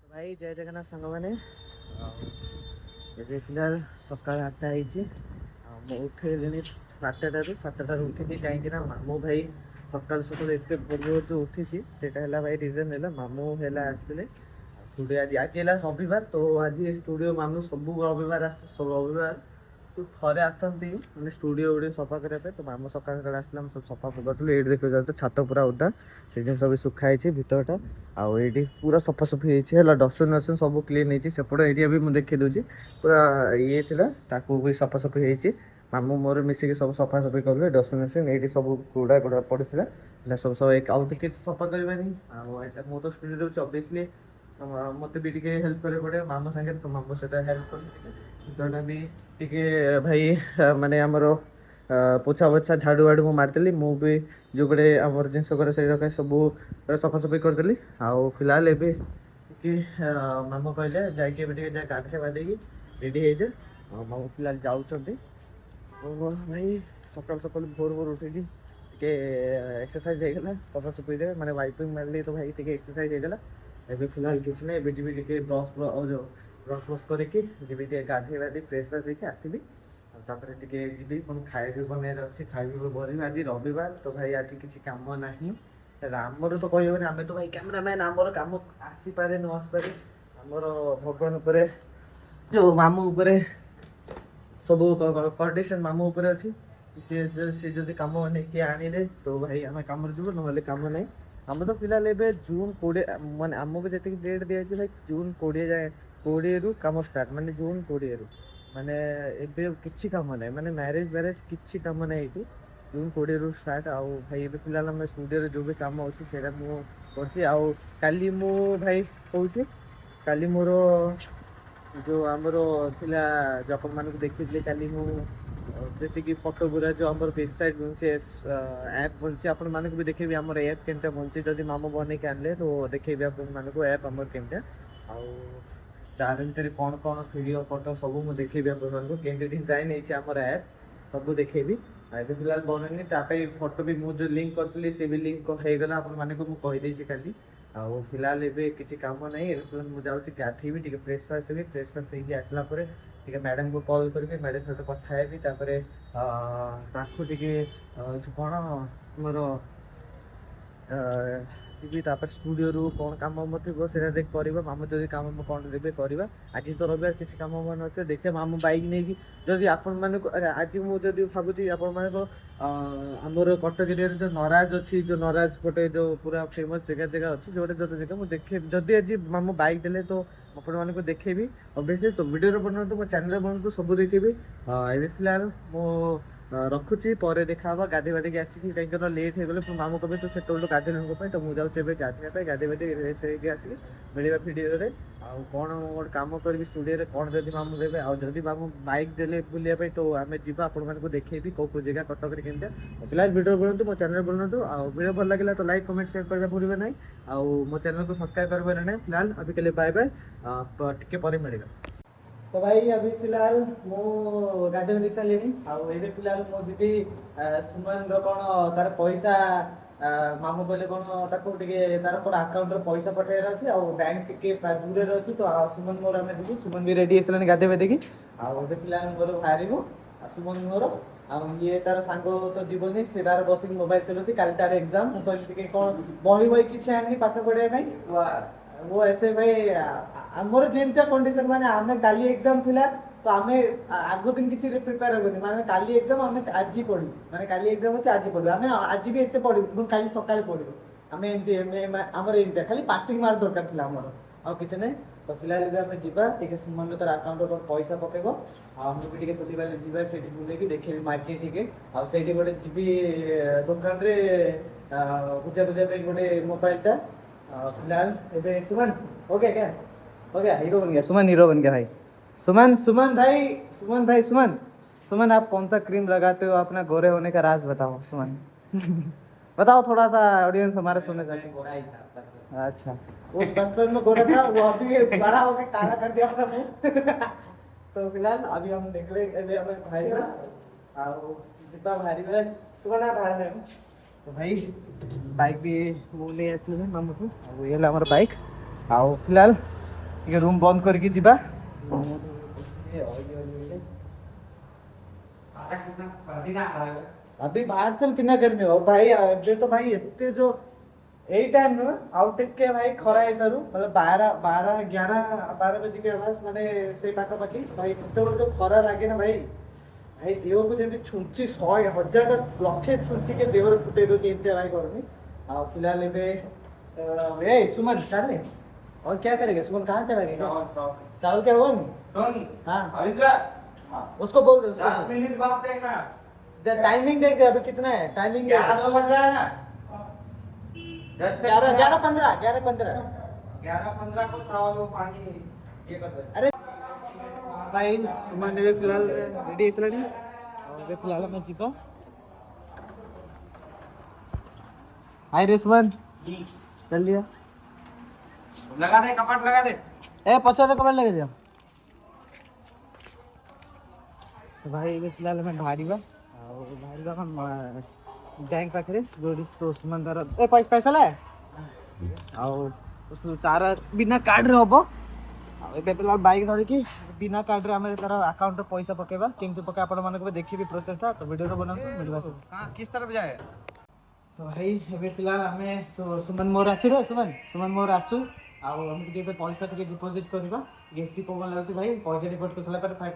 भाई जय जगन्नाथ सांग मैंने फिलहाल सकाल 8टा उठे सातटार उठे कहीं मामू भाई सकाल सकाल एत पूर्व जो उठी से भाई रिजन है मामू है आसते स्टूडियो आज है रविवार तो आज स्टूडियो मामू सब रविवार रविवार तो थे आसती मैंने स्टूडियो गुड़े सफा करने तो मामू सका आसला सब सफा करूँ ये देख जाते छात पूरा ओदा से जिन सब सुखाई भितरटा आउ ये पूरा सफासफी है डस्टबिन वस्टबिन सब क्लीन होपट एरिया भी मुझे देखी दूसरी पूरा ये भी सफासफी होती मामू मोर मिसिक सब सफासफी करेंगे डस्टबिन वस्टबिन ये सब गुड़ा गुड़ा पड़ा सब सब आउ सफा करवानी आउ तो स्टूडियो रोचे ऑब्वियसली मत भी टे हेल्प करे पड़े मामू सागे तो मामू सहित हेल्प कर भी टे भाई माने आमर पोछा पोछा झाड़ू वाड़ू मुझे मारदेली मुझे जो गोटे आम जिनस करे से सब सफासफी करदेली आउ फिलहाल एवं कि मामू कहले जाके गाधे बाधे रेडी हो जाए मामू फिलहाल जाऊँच भाई सकाल सकाल भोर भोर उठे एक्सरसाइज होगा सफासफी मैंने वाइपिंग मारे तो भाई टे एक्सरसाइज होगा एवं फिलहाल किसी ना जी ब्रश जो ब्रश ब्रश करके गाधे बाधे फ्रेश फ्रेश होकर आसबि तापर टे जी खाए भी बनवार अच्छे खाई बन आज रविवार तो भाई आज किसी कम ना आमर तो कहबनी आम तो भाई कैमेरामैन आमर कम आसपे न आसपे आमर भगवान जो मामू सब कंडीशन मामू अच्छी सी जब कम नहीं आने तो भाई आम कम जीव ना कम ना आम तो फिलहाल एवं जून 20 मानते आमको जी डेट दिखाई भाई जून 20 जाए 20 रु कम स्टार्ट मानते जून 20 रु माने एबे किछि काम ना माने मैरेज मैरेज किछि काम ना ये जून 20 रु स्टार्ट आउ भाई एबे फिलहाल आम स्टूडियो जो भी काम अच्छी से आउ काली मु भाई कहूँ काली मोर जो आमर थिला जो अपन मान देखी काली जी फटो गुरा जो आम वेबसाइट बनचे ऐप बनचे आपण मानक भी देखेबी आमर ऐप केनता बनचे जदि मामू बने के आनले तो देखेबी आपण मानक ऐप आमर केनता आउ तार भीतर कौन कौन वीडियो फोटो सब मुझे देखेबी आपण मानक केनते डिजाइन है आमर ऐप सब देखेबी एबे फिलहाल बननी तापे फोटो भी मुझे लिंक करथली से भी लिंक हो गला आपण मानक मु कहि देछि काली आउ फिलहाल एबे किछि काम नहीं मुझे जाउछि गाथेबी टिके fresh fresh heavy fresh fresh होइके आसला परे टिके मैडम को कॉल करके मैडम सहित कथा हेबी तापरे ताकू टिके कोन मोर जी स्टूडियो रू कौन कम थो से कर मामू जब कम कौन देवे करवा आज तो रविवार किसी कम मान अच्छे देखिए मामू बैक नहीं जदि आपण मानक आज मुझे भावुँ आपण मानक आमर कटक एरिया जो नराज अच्छी जो नराज गोटे जो पूरा फेमस जगह जगह अच्छी जो जो जगह मुझे देखे जदि आज मामू बैक देले तो आपण मानक देखेबी ऑब्वियसली तो वीडियो बनातु मो चैनल बनातु सब देखेबी ए फिलहाल मो रखुची पर देखा गाधे बाधे आसिक कहीं लेट हो गले मामू कहे तो से गाधे ना तो मुझे जाऊँ गाधे गाधे बाधे रेस आसिक मिलवा भिडियो आउ कौन गोटे कम करी स्टूडियो कौन जब मामू देवे आदि मामू बाइक देले बुलाया तो आम जा आप देखेबी कौ कौ जगह कटक फिलहाल वीडियो बनातु मो चैनल बनातु वीडियो भल लगे तो लाइक कमेंट शेयर करना भूलिए ना मो चैनल को सब्सक्राइब कर ना फिलहाल अभी के लिए बाय बाय टिके पर मिलेगा तो भाई अभी फिलहाल मु गाधे मिल सारे आगे फिलहाल मुझे सुमन कौन तार पैसा मामू कहले कौन तार कौन आकाउंट पैसा पठाइबार अच्छे आउ बैंक टे दूर अच्छी तो सुमन मोर आम जी सुमन भी रेडी होगा गाधे बाधे आगे फिलहाल मोर बाहर सुमन मोर ये तार सांग तो जीवनी से तार बस मोबाइल चलाऊँ कल तार एग्जाम मुझे कौन बही बही किसी आनी पाठ पढ़ाई वो ऐसे भाई आमर जेमती कंडीशन माने आमे काली एग्जाम थिला तो आमे आगो दिन किसी प्रिपेयर होगनी माने काली एग्जाम आमे आज ही पढी माने काली एग्जाम अछि आज ही पढी आमे आज भी एते पढी गुण काली सकाळे पढी आमे एमती हमर एमती खाली पासिंग मार्क दरकार थिला हमर आ किछ नै तो फिलहाल आमे जीवा टिके सुमन तार अकाउंट पर पैसा पकेबो आ हम भी टिके बुलीबाले जीवा सेठी बुले की देखेबी मार्केट टिके आ सेठी गोटे जीबी दुकान रे बुझा बुझा पे गोटे मोबाइल ता फिलहाल एबे सुमन ओके क्या हो गया हीरो बन गया सुमन हीरो बन गया भाई सुमन सुमन भाई सुमन सुमन आप कौन सा क्रीम लगाते हो अपना गोरे होने का राज बताओ सुमन बताओ थोड़ा सा ऑडियंस हमारे सुनने चाहते हैं अच्छा उस बचपन में गोरा था वो अभी बड़ा होकर काला कर दिया अपना मुंह तो फिलहाल अभी हम निकले अभी हमें भाई और जितना भारी है सुमन आप बाहर में तो भाई बाइक भी वो ले आसले मामू को ये हमारा बाइक आओ फिलहाल ଟିକେ ରୁମ୍ ବନ୍ଦ କରିକି ଯିବା। अभी बाहर चल कितना गर्मी हो भाई। अबे तो भाई इतने जो यही टाइम में आउट टेक के भाई खरा है सर मतलब 12 बजे के आवाज मैंने से पाखापाखि भाई सेତେବେଳେ जो खरा लगे ना भाई भाई देह को जमी छुंची 100,000 लक्षे छुंची के देह फुटे दो एमती भाई करनी। आ फिलहाल ए सुमन चल और क्या करेगा सुमन कहाँ चला गया चाल क्या हुआ नहीं हाँ उसको बोल दे 10 मिनट बाद देखना टाइमिंग देख दे अभी कितना है टाइमिंग 11 बज रहा है ना 11:15 को चावल पानी ये कर दे। अरे भाई सुमन ने फिलहाल रेडी है और फिलहाल मैं जीपा हाय रे सुमन चल लिया लगा दे कपट लगा दे ए 50 कपट लगा दिया। तो भाई फिलहाल मैं बाहर बैंक पाखे जो सुमन तार ए पैसा लाए तार बिना कार्ड रे हम फिलहाल बाइक धरिकी बिना कार्ड रे आम तार अकाउंट पैसा पकेबा केमती पके आपण मानक देखिए प्रोसेस था तो वीडियो बना किस तरफ जाए। तो भाई ए फिलहाल आम सुमन मोर आसु सुमन मोर आसु आम पैसा डिपोजिट करवा एसी पवन लगे भाई पैसा डिपोजिट कर सारा फाइव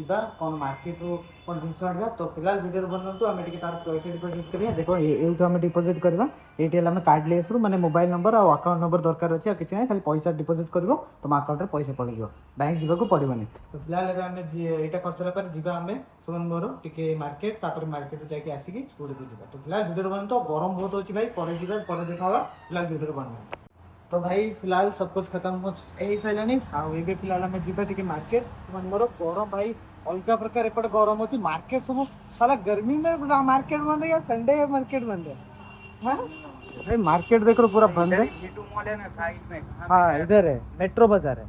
जा कौन मार्केट रू कौन जिन आना तो फिलहाल वीडियो बनातु आम तार पैसा डिपोजिट करिया देखो ये आम डिपोजिट करवा ये आम कार्डलेस रू मैंने मोबाइल नंबर और अकाउंट नंबर दरकार अच्छे किसी ना खाली पैसा डिपोजिट कर तुम अकाउंट में पैसा पड़ जाओ बैंक जावाक पड़ोनी। तो फिलहाल आम यहाँ कर सारा जा आम सुमन मोर टी मार्केट तापर मार्केट जाके आसिक स्कूल को जा। तो फिलहाल वीडियो बनातु गरम बहुत अच्छी भाई पर जा देखा फिलहाल वीडियो बना। तो भाई फिलहाल सब कुछ खत्म हो सारे आगे फिलहाल आम जी मार्केट सुमन मोर गरम भाई अलग प्रकार एपटे गरम अच्छी मार्केट सब सारा गर्मी में मार्केट बंद है या संडे मार्केट बंद है हाँ भाई मार्केट देखो पूरा बंद है ना साइड में हाँ इधर है मेट्रो बाजार है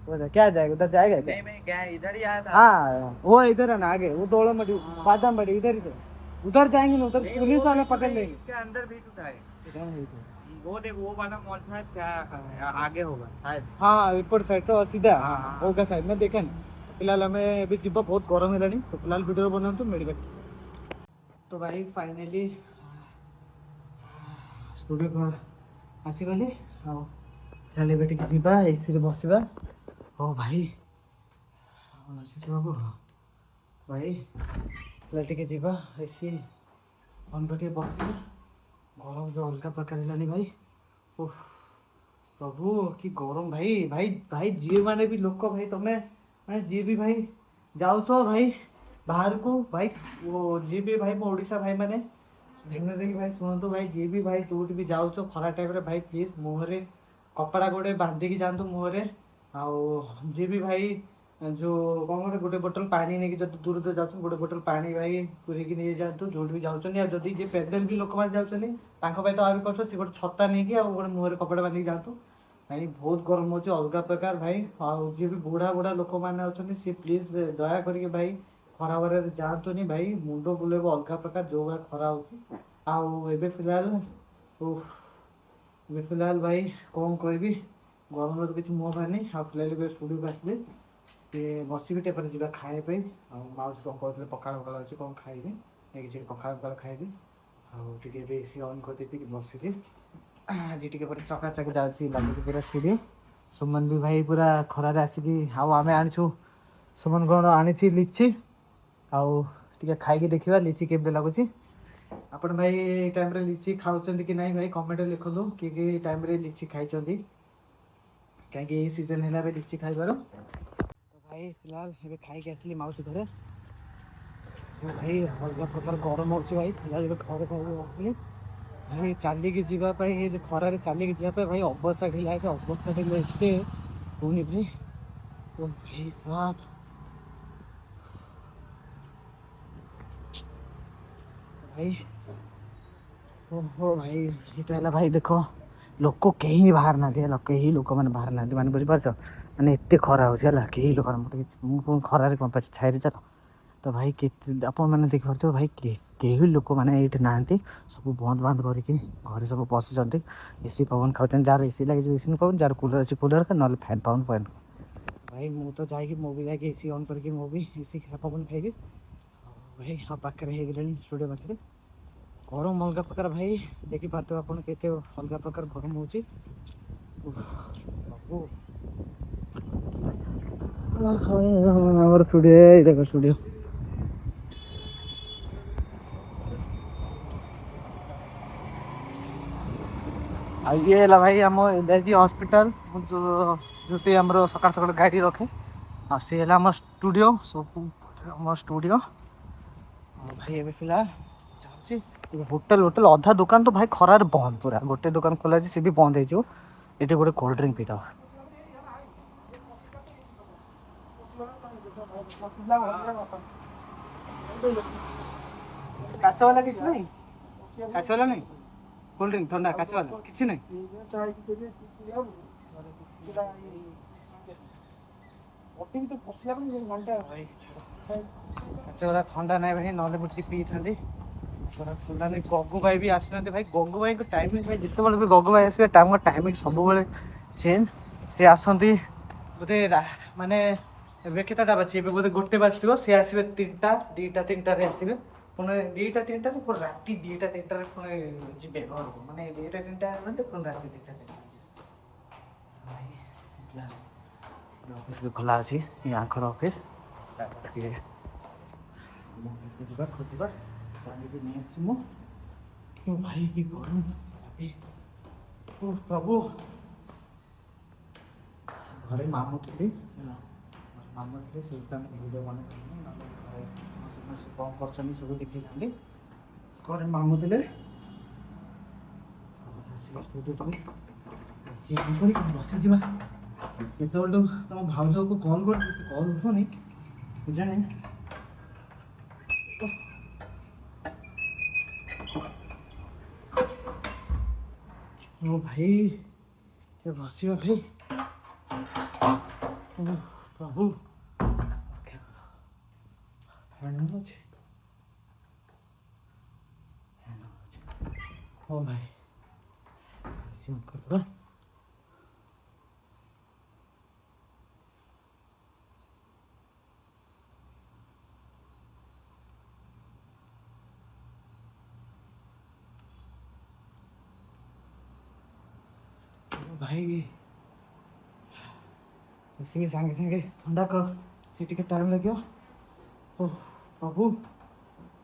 उधर क्या जाएगा उधर जाएगा नहीं गया इधर ही आया था हाँ वो इधर है ना आगे वो दौड़ मड़ी बादाम बड़ी इधर उधर जाएंगे ना उधर पुलिस वाले पकड़ लेंगे इसके अंदर भी उठाए वो वाला मॉल शायद क्या आगे होगा शायद हाँ ऊपर साइड तो सीधा हाँ होगा साइड में देखें। फिलहाल हमें अभी जीवा बहुत गरम है तो फिलहाल वीडियो बनातु मेडिकल। तो भाई फाइनली स्टूडियो को आसीगली फिलहाल एबे जीवा एसी रे बसवा ओ भाई बाबू भाई फिलहाल टी जीवा एसी ऑन करके बसवा गरम जो अलग प्रकार है भाई ओह प्रभु कि गरम भाई भाई भाई जी माने भी लोक भाई तुम्हें मैंने जी भी भाई जाऊ भाई बाहर को भाई वो जी भी भाई मो ओडिशा भाई मैंने देखने भाई शुणु भाई जी भी भाई जो भी जाऊ खरा टाइम रे भाई प्लीज मुहरे कपड़ा गोटे बांधिकी जातु मुहरे आउ जी भी भाई जो कौन गोटे बोतल पानी नहीं कि दूर दूर जाऊँ गोटे बोतल पानी भाई पूरी नहीं जातु जो भी जाऊँ जदि जे पैदल भी लोक मैंने जाऊँ तो आगे कष्ट सी गोटे छता नहीं कि गोटे मुहरे कपड़ा बांधिकी जातु भाई बहुत गरम हो अलग प्रकार भाई आउ जी भी बुढ़ा बुढ़ा लोक मैंने अच्छा सी प्लीज दया करके भाई खरा बारे जातुनि भाई मुंड बुलेब अलग प्रकार जो भाई खरा हो फिलहाल भाई कौन कह गरम तो किसी मुँह बाहर आ फिलहाल स्टूडियो को आसले बसिक टेपर जी खाए माउस कौन कहते पखाड़ पखाड़ अच्छे कौन खाइबे किसी पखाड़ पखाड़ खाइबी आगे एसी अन कर देती बसी आज टे चकाचक जाऊँगी लगुच पूरा स्टूडियो सुमन भी भाई पूरा खरार आसिक आम आनीचु सुमन कौन आनी लिची आउ खाई देखा लिची केमती लगुच आपण भाई टाइम रे लिची खाऊँ कि नहीं भाई कमेंट लिखु कि टाइम रे लिची खाई कहीं सीजन है लिची खाइबार। तो भाई फिलहाल ये खाई आसली माउसी घरे भाई अलग प्रकार गरम हो भाई फिलहाल घर खाई भाई चलिकी जावाई खरार चलिकी जावाई भाई अवस्था ढिला है अवस्था ढिला एते होनी भाई तो भाई साहब भाई ओहो भाई ये भाई देख लोक कहीं बाहर ना कहीं लोक मैंने बाहर ना मैंने बुझीपार मैंने एत खरा हो कहीं लोक खरार कौन छाई चल तो भाई आप मैंने देखिए भाई କେହି ଲୋକମାନେ ଏଇଠି ନାହାନ୍ତି, ସବୁ ବନ୍ଦ ବାନ୍ଦ କରିକି ଘରେ ସବୁ ବସିଛନ୍ତି, ଏସି ପବନ ଖାଉଛନ୍ତି। ଯାହାର ଏସି ଲାଗିଛି ଏସି ପବନ, ଯାହାର କୁଲର ଅଛି କୁଲର, ନହେଲେ ଫ୍ୟାନ୍ ପବନ ଫ୍ୟାନ୍। ଭାଇ ମୁଁ ତ ଯାଇକି ମୁଁ ବି ଯାଇକି ଏସି ଅନ୍ କରିକି ମୁଁ ବି ଏସି ପବନ ଖାଇବି। ଭାଇ ଆଉ ପାଖରେ ହେଇଗଲାଣି ଷ୍ଟୁଡ଼ିଓ ପାଖରେ। ଗରମ ଅଲଗା ପ୍ରକାର ଭାଇ, ଦେଖିପାରୁଥିବେ ଆପଣ କେତେ ଅଲଗା ପ୍ରକାର ଗରମ ହେଉଛି। ଆମର ଷ୍ଟୁଡ଼ିଓ, ଏଇ ଦେଖ ଷ୍ଟୁଡ଼ିଓ। ଆଉ ଇଏ ହେଲା ଭାଇ ଆମ ଏଲ୍ଆଇଜି ହସ୍ପିଟାଲ, ଯେଉଁଠି ଆମର ସକାଳୁ ସକାଳୁ ଗାଡ଼ି ରଖେ। ଆଉ ସିଏ ହେଲା ଆମ ଷ୍ଟୁଡ଼ିଓ, ସବୁ ଆମ ଷ୍ଟୁଡ଼ିଓ। ଭାଇ ଏବେ ପିଲା ଯାଉଛି ହୋଟେଲ ଅଧା ଦୋକାନ ତ ଭାଇ ଖରାରେ ବନ୍ଦ, ପୁରା ଗୋଟେ ଦୋକାନ ଖୋଲା ଅଛି, ସେ ବି ବନ୍ଦ ହେଇଯିବ। ଏଠି ଗୋଟେ କୋଲ୍ଡ ଡ୍ରିଙ୍କ ପିଇଦେବା। କାଚ ବାଲା କିଛି ନାହିଁ, କାଚ ବାଲା ନାହିଁ, କୋଲ୍ଡ ଡ୍ରିଙ୍କ ଥଣ୍ଡା କାଚ ବାଲା କିଛି ନାହିଁ। କାଚ ବାଲା ଥଣ୍ଡା ନାହିଁ ଭାଇ, ନହେଲେ ମୁଁ ଟିକେ ପିଇଥାନ୍ତି। ଥଣ୍ଡା ନାହିଁ। ଗଗୁ ଭାଇ ବି ଆସିନାହାନ୍ତି ଭାଇ, ଗଗୁ ଭାଇଙ୍କ ଟାଇମିଂ ଭାଇ, ଯେତେବେଳେ ବି ଗଗୁ ଭାଇ ଆସିବେ ତାଙ୍କ ଟାଇମିଂ ସବୁବେଳେ ଚେଞ୍ଜ। ସେ ଆସନ୍ତି ବୋଧେ ମାନେ ଏବେ କେତେଟା ବାଜିଛି, ଏବେ ବୋଧେ ଗୋଟେ ବାଜିଥିବ, ସେ ଆସିବେ 2ଟା 3ଟାରେ ଆସିବେ, ପୁଣି 2ଟା 3ଟାରେ, ପୁଣି ରାତି 2ଟା 3ଟାରେ ପୁଣି ଯିବେ ଘରକୁ, ମାନେ 2ଟା 3ଟା ମାନେ ପୁଣି ରାତି 2ଟା 3ଟା। ଅଫିସ ବି ଖୋଲା ଅଛି, ୟାଙ୍କର ଅଫିସ। ଟିକେ ଅଫିସକୁ ଯିବା, ଖୋଜିବା, ଚାଲିକି ନେଇ ଆସିମୁ। ଭାଇ କି ଗରମ ପ୍ରଭୁ। ଘରେ ମାମୁଁ ଥିଲି, ମାମୁଁ ଥିଲେ, ସେଇଠୁ ଆମେ ଭିଡ଼ିଓ ବନେଇଥିଲି, ନହେଲେ ଘରେ ସମସ୍ତେ କ'ଣ କରୁଛନ୍ତି ସବୁ ଦେଖିଥାନ୍ତି। ଘରେ ମାମୁଁ ଥିଲେ, ବସିଯିବା। କେତେବେଳଠୁ ତମ ଭାଉଜକୁ କଲ୍ କରୁଛି, ସେ କଲ୍ ଉଠୁନି କେଜାଣି। ଓ ଭାଇ ଏ ବସିବା ଭାଇ, ପ୍ରଭୁ। ହଁ ଭାଇ କରିଦେବା। ଭାଇ ବସିକି ସାଙ୍ଗେ ସାଙ୍ଗେ ଥଣ୍ଡା ସେ ଟିକେ ଟାଇମ୍ ଲାଗିବ। ଓ ପ୍ରଭୁ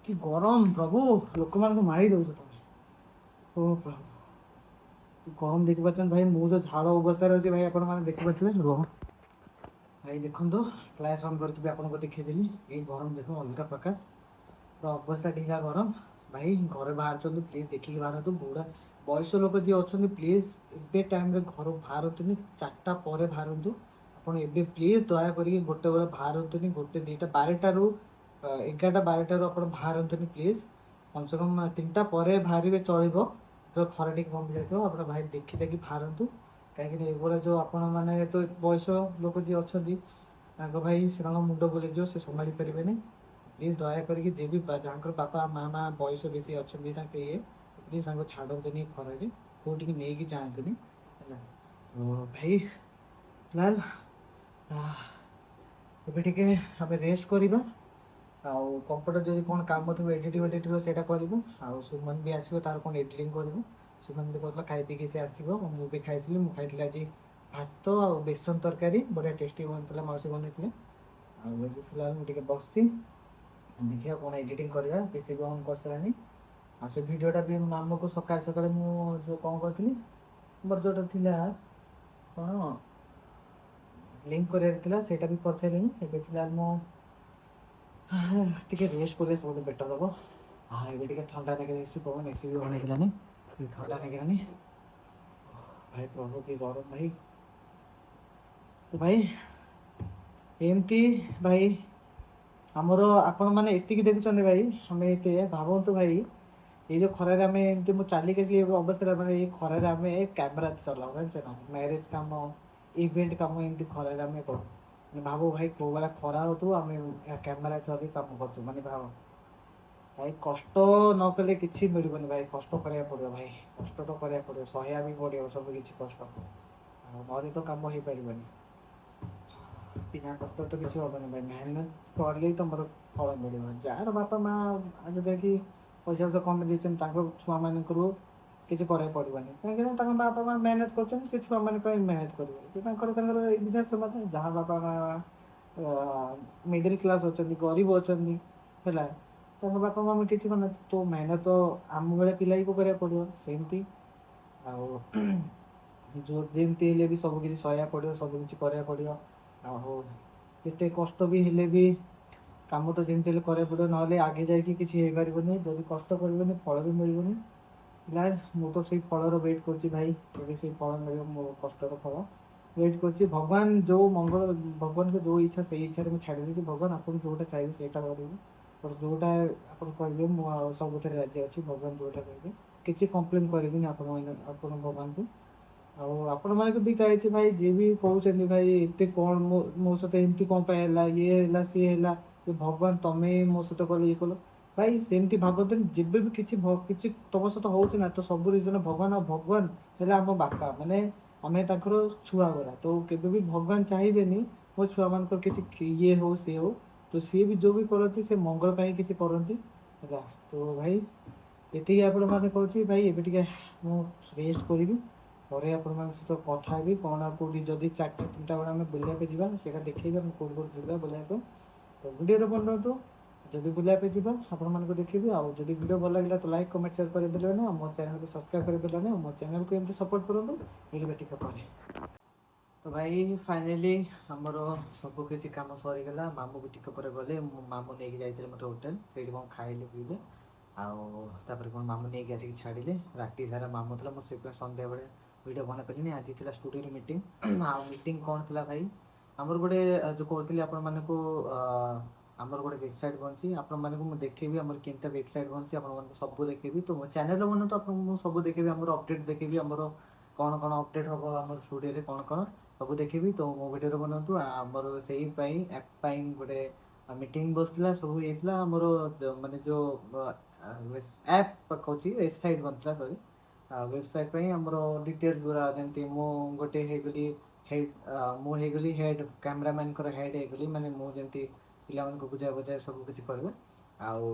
କି ଗରମ, ପ୍ରଭୁ ଲୋକମାନଙ୍କୁ ମାରି ଦେଉଛ ତମେ। ଓ ପ୍ରଭୁ ଗରମ ଦେଖିପାରୁଛନ୍ତି ଭାଇ, ମୁଁ ଯୋଉ ଝାଳ ଅବସ୍ଥାରେ ଅଛି ଭାଇ, ଆପଣମାନେ ଦେଖିପାରୁଥିବେ। ରୁହ ଭାଇ, ଦେଖନ୍ତୁ କ୍ଲାସ୍ ଅନ୍ କରିକି ବି ଆପଣଙ୍କୁ ଦେଖେଇଦେଲି। ଏଇ ଗରମ ଦେଖ ଅଲଗା ପ୍ରକାର, ପୁରା ଅବସ୍ଥା ଢିଲା ଗରମ। ଭାଇ ଘରେ ବାହାରୁଛନ୍ତି ପ୍ଲିଜ୍ ଦେଖିକି ବାହାରନ୍ତୁ। ବୁଢ଼ା ବୟସ ଲୋକ ଯିଏ ଅଛନ୍ତି ପ୍ଲିଜ୍ ଏବେ ଟାଇମ୍ରେ ଘରୁ ବାହାରନ୍ତୁନି, 4ଟା ପରେ ବାହାରନ୍ତୁ। ଆପଣ ଏବେ ପ୍ଲିଜ୍ ଦୟା କରିକି ଗୋଟେ ବେଳେ ବାହାରନ୍ତୁନି, 1 2ଟା 12ଟାରୁ 11ଟା 12ଟାରୁ ଆପଣ ବାହାରନ୍ତୁନି ପ୍ଲିଜ୍। କମ୍ ସେ କମ୍ 3ଟା ପରେ ବାହାରିବେ ଚଳିବ, ତ ଖରା ଟିକେ କମି ଯାଇଥିବ। ଆପଣ ଭାଇ ଦେଖି ବାହାରନ୍ତୁ, କାହିଁକିନା ଏଗୁଡ଼ା ଯେଉଁ ଆପଣମାନେ ତ ବୟସ ଲୋକ ଯିଏ ଅଛନ୍ତି ତାଙ୍କ ଭାଇ ସେମାନଙ୍କ ମୁଣ୍ଡ ବୁଲେଇଯିବ, ସେ ସମ୍ଭାଳି ପାରିବେନି। ପ୍ଲିଜ୍ ଦୟା କରିକି ଯିଏ ବି ଯାହାଙ୍କର ବାପା ମାମା ବୟସ ବେଶୀ ଅଛନ୍ତି ତାଙ୍କ ପ୍ଲିଜ୍ ତାଙ୍କୁ ଛାଡ଼ନ୍ତୁନି ଖରାରେ, କେଉଁଠିକି ନେଇକି ଯାଆନ୍ତୁନି ହେଲା। ତ ଭାଇ ଫିଲହାଲ ଏବେ ଟିକେ ଆମେ ରେଷ୍ଟ କରିବା, ଆଉ କମ୍ପ୍ୟୁଟର ଯଦି କ'ଣ କାମ ଥିବ ଏଡ଼ିଟିଂ ସେଇଟା କରିବୁ। ଆଉ ସୁମନ ବି ଆସିବ, ତାର କ'ଣ ଏଡ଼ିଟିଂ କରିବୁ। ସୁମନ ବି କହୁଥିଲା ଖାଇ ପିଇକି ସେ ଆସିବ, ମୁଁ ବି ଖାଇଥିଲି। ମୁଁ ଖାଇଥିଲି ଆଜି ଭାତ ଆଉ ବେସନ ତରକାରୀ, ବଢ଼ିଆ ଟେଷ୍ଟି ବନିଥିଲା, ମାଉସୀ ବନେଇଥିଲେ। ଆଉ ଏବେ ଫିଲହାଲ ମୁଁ ଟିକେ ବସିଛି, ଦେଖିବା କ'ଣ ଏଡ଼ିଟିଂ କରିବା। ପିସି ବି ଅନ୍ କରିସାରିଲାଣି। ଆଉ ସେ ଭିଡ଼ିଓଟା ବି ମାମୁଁକୁ ସକାଳେ ମୁଁ ଯେଉଁ କ'ଣ କରିଥିଲି, ମୋର ଯେଉଁଟା ଥିଲା କ'ଣ ଲିଙ୍କ କରିବାର ଥିଲା, ସେଇଟା ବି କରିସାରିଲିଣି। ଏବେ ଫିଲହାଲ ମୁଁ ଟିକେ ରେଷ୍ଟ କଲେ ସବୁଠୁ ବେଟର୍ ହେବ। ଏବେ ଟିକେ ଥଣ୍ଡା ଲାଗିଲା, ଏସି ପବନ, ଏସି ବି ଅନ୍ ହେଇଗଲାଣି, ଥଣ୍ଡା ଲାଗିଲାଣି। ଭାଇ ପ୍ରଭୁ କି ଗରମ ଭାଇ। ତ ଭାଇ ଏମିତି ଭାଇ ଆମର ଆପଣମାନେ ଏତିକି ଦେଖୁଛନ୍ତି ଭାଇ, ଆମେ ଏତେ ଭାବନ୍ତୁ ଭାଇ, ଏଇ ଯେଉଁ ଖରାରେ ଆମେ ଏମିତି ମୁଁ ଚାଲିକି ଅବସ୍ଥାରେ ମାନେ ଏଇ ଖରାରେ ଆମେ କ୍ୟାମେରା ଚଲାଉ, ଜାଣିଛ ନା, ମ୍ୟାରେଜ୍ କାମ, ଇଭେଣ୍ଟ କାମ, ଏମିତି ଖରାରେ ଆମେ କରୁ। ମାନେ ଭାବ ଭାଇ କୋଉ ଭଳିଆ ଖରା ହେଉଥିବ, ଆମେ କ୍ୟାମେରା ଚଲେଇ କାମ କରୁଛୁ, ମାନେ ଭାବ। भाई कष्ट न कले किसी मिलबनी भाई कष्ट करा पड़ो भाई कष्ट तो करा पड़ो सहया भी पड़ो सब किसी कष्ट नई तो कम हो पार बिना कष्ट तो किसी हेनी भाई मेहनत कले तुम फल मिल जार बापा माँ आज जाकि पैसा पैसा कमी देते छुआ मान किसी कर पड़वानी कहीं बापा माँ मेहनत कर छुआ मान मेहनत करेंगे बिजनेस जहाँ बापा माँ मिडिल क्लास अच्छा गरीब अच्छा है बापा माँ किसी करना तो मेहनत तो आम बेले पिला को पड़ो सेमती जो जमी भी सब किसी सहया पड़ो सब किसी करा पड़ो आते कष्ट भी हेले भी कम तो जमी करा पड़ो ना आगे जाकि किसी हो पारनी जब कष्ट कर फल भी मिलनी फिलहाल मुझे से फलर वेट कर भाई केवे से फल मिल मो कष्टर फल वेट कर भगवान जो मंगल भगवान को जो इच्छा से इच्छा मुझे छाड़ी भगवान आप जोटा चाहिए से करेंगे और जोटा आप कहे मुझे सब राजी अच्छी भगवान जोटा कहे किसी कम्प्लेन करेंगे आप भगवान को आपण मैंने भी कही भाई जी भी कहते भाई एत कौन मो सहित एमती कौन है ये है सी है भगवान तुम्हें मो सहित कल ये कल भाई सेमती भावते जब भी किसी तुम सहित हो तो सब रिजन भगवान और भगवान है आम बापा माने आम छुआ गरा तो केवे भी भगवान चाहिए मो छुआ मान किसी ये हो सी हो तो सी भी जो भी करती से मंगल पर किसी करती है तो भाई ये आपण मैंने कहूँ भाई एवं रेस्ट करी पर आप सहित कथा भी कौन कौटी जदि 4टा 3टा बेले आम बुलाप जावा से देखिए कौट कौट जावा बुलाप तो वीडियो बनतु जब बुलाप जा आपको देखिए आउ जब वीडियो भल लगे तो लाइक कमेंट शेयर करदे ना मो चैनल को सब्सक्राइब करदे ना मो चैनल को एमती सपोर्ट करूँ ये टिके तो भाई फाइनाली आमर सब किसी कम सरीगला मामू भी टिके पर गले मामू नहीं जाते मतलब होटेल से कौन खाइले पीले आउे कौन मामू नहीं आसिक छाड़े राति सारा मामू था मुझे सन्ध्या बेले वीडियो बना पारे आज थी स्टूडियो मीटिंग मीटिंग कौन थी भाई आमर गोटे जो कहती आपण मानक आमर गोटे वेबसाइट बनी आपण मानक देखेबी आम केनता वेबसाइट बनी आप सब देखेबी तो चैनल बना तो आप सब देखेबी आम अपडेट देखेबी आमर कौन कौन अपडेट हम आम स्टूडियो कौन कौन सब देखेबी तो मो वीडियो बनातु आमर से ऐप गोटे मीटिंग बसला सब ये आमर माने जो ऐप कहूँ वेबसाइट बनता सॉरी वेबसाइट आमर डिटेल्स गुरा जमी मु गोटे होगली हेड मुगली हेड कैमरामैन हेड होगली माने मुझे पिला बुझा बुझा सब किसी करेंगे आउ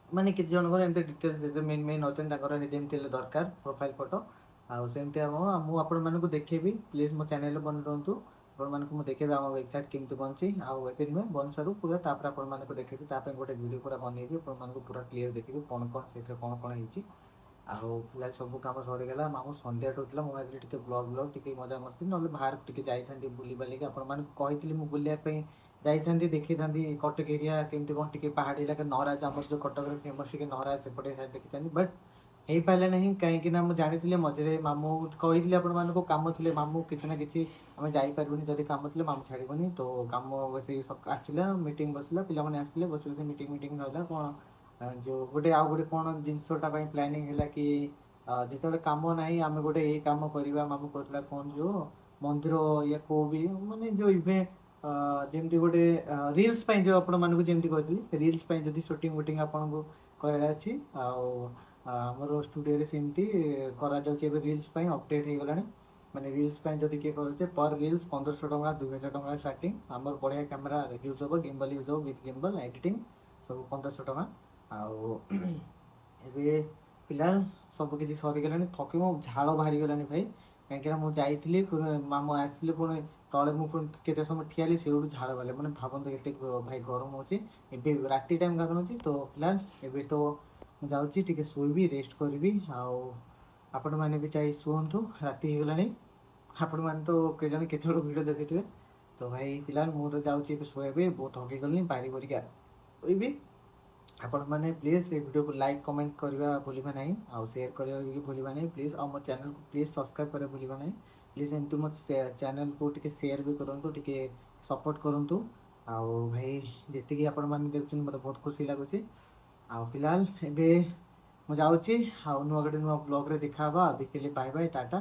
माने किसी जन एमती डिटेल्स मेन मेन अच्छा जमी दरकार प्रोफाइल फोटो आमती मुझे देखेबी प्लीज मो चैनल बन रुँतु आपको देखेबी आम वेबसाइट केमती बनची आउ ए नुहे बन सारू पूरा आपको देखेबी गोटे वीडियो पूरा बनइबी आपको पूरा क्लीयर देखिए कौन कौन से कौन कौन होती फिलहाल सब कम सरीगला मामू सन्ध्या टूला मुझे टे ब्लग ब्लग टे मजा मस्ती ना बाहर टे जाइए बुली बालिक आपड़ी बुलापी जाइए देखी था कटक एरिया केमती कौन टे पहाड़ी इलाका नहराज आम जो कटक फेमस टे नहराज सेपटे देखी बट हो पारे ना कहीं मुझे जानी मझे मामू कही आपको कम थे मामू किसी ना कि आम जापरबनी जब कम थे मामू छाड़बनी तो कम बस आसला मीटिंग बसला पे आसते बस मीटिंग मीटिंग ना कौन जो गोटे आउ गोटे कौन जिनसटा प्लानिंग है कि जिते कम ना आम गोटे ये कम करवा मामू कहला कौन जो मंदिर या को भी माने जो इवेंट जमी गोटे रिल्स जो आपको जमी कहती रिल्स जब सुटिंग वुटिंग आपको करार अच्छी आमर स्टूडियो सेमती करा रिल्स अपडेट हो गला माने रिल्स जब किए करे पर रिल्स 1500 टका 2000 टका स्टार्टिंग आमर बढ़िया कैमेरा यूज हम गिम्बल यूज हम विथ गिम्बल एडिटिंग सब 1500 टका ए फिलहाल सब किसी सरीगला थकी मो झाड़ बाहरी गलानी भाई कहीं मुझे मामू आसले पुणी तले मुझे समय ठिया से झाड़ गले मैंने भावते के भाई गरम हो राति टाइम गरम हो तो फिलहाल एबे तो मुझे टे शोबी रेस्ट करी आपण मैंने भी चाहिए शुंतु राति हो गला आपण मैंने तो कजन के वीडियो देखिए तो भाई फिलहाल मुझे जाऊँगी शोबी बहुत थकी गली बारी बरिका भी आपण मैंने प्लीज ये वीडियो को लाइक कमेंट करवा भूलवा नहीं आउ शेयर करवा भी भूलवा नहीं प्लीज और मो चैनल को प्लीज सब्सक्राइब करवा भूलवा नहीं प्लीज एमती मो चैनल को टिके शेयर भी करूँ टिके सपोर्ट करूँ आउ भाई जी आपण मैंने देखुं मतलब बहुत खुशी लगुच आउ फिलहाल एबे मुझे जाऊँगी आउ नुआ गोटे नुआ ब्लॉग रे देखा देखिए बाय बाय टाटा।